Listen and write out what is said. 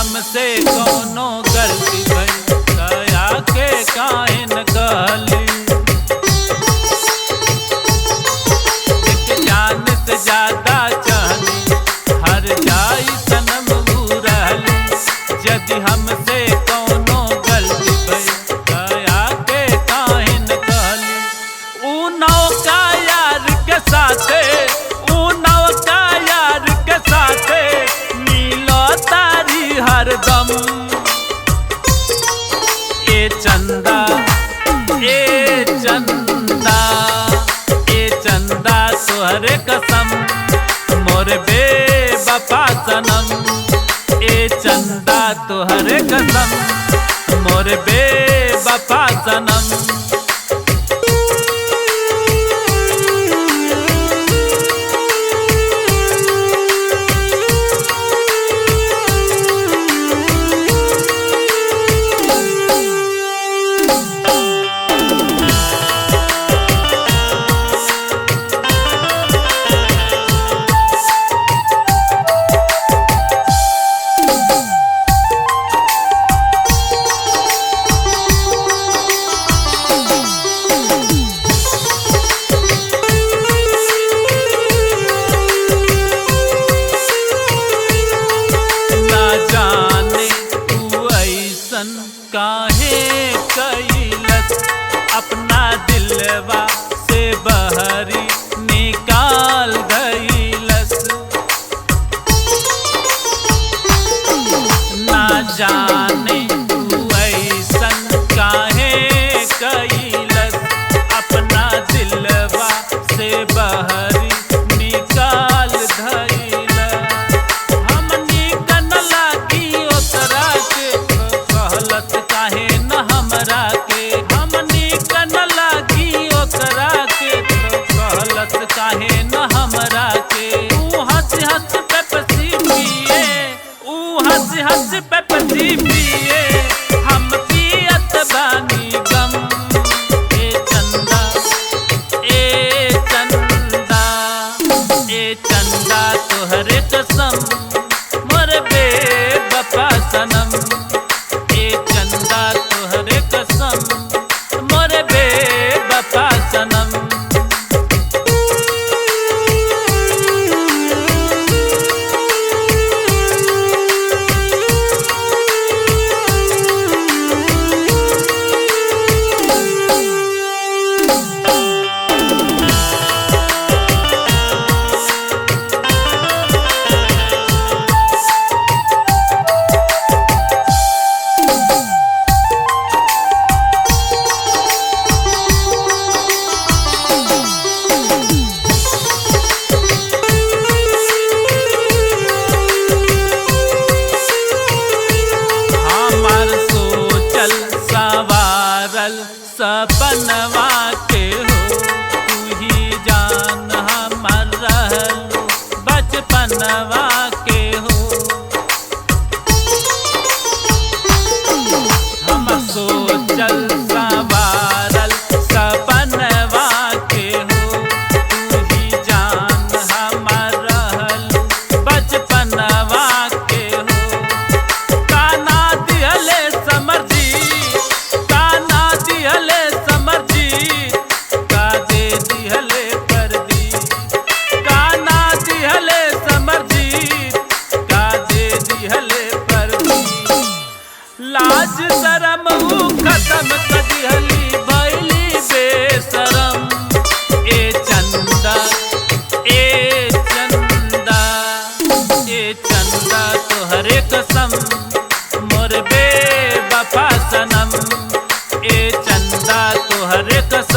हमसे कोनो गलती भई दया के काहे न कहली। एक जान से ज्यादा चाहनी हर जाई सनम ऊ रहली। यदि हमसे कोनो गलती भई दया के काहे न कहली। ऊ नौका यार के साथे ऊ नौका यार के साथे मिलो तारी हरदम। ए चंदा ए चंदा ए चंदा तोहरे कसम मोर बेवफा सनम। ए चंदा तोहरे कसम मोर बेवफा सनम। काहे कैलस अपना दिलवा से बहरी निकाल गईलस। ना जाने तू ऐसन काहे कैलस अपना दिलवा से बहरी निकाल धइलस। हमनी कन लागी ओकरा के कहलत काहे न हमरा के। हमनी कन लागी ओकरा के कहलत काहे न हमरा के। ऊ हंस हंस पेप्सी पिए ऊ हंस हंस पेप्सी पिए हम पियत बानी गम। ए चंदा ए चंदा ए चंदा तोहरे कसम मोर बेवफा सनम। ए चंदा तोहरे कसम मोर बेवफा सनम। सपनवा के हो तू ही जान हमर रहलू बचपनवा के हो। हम सोचल संवारल सपनवा के हो तू ही जान हमर रहलू बचपनवा के हो। काना दिहले समझी काना दिहले समझी का दे दिहले पर्दी। काना दिहले समझी का दे दिहले पर्दी। लाज शरम ऊ खत्म कर दिहली भइली बेशरम। ए चंदा ए चंदा ए चंदा तोहरे कसम मोर बेवफा सनम। ए चंदा तोहरे कसम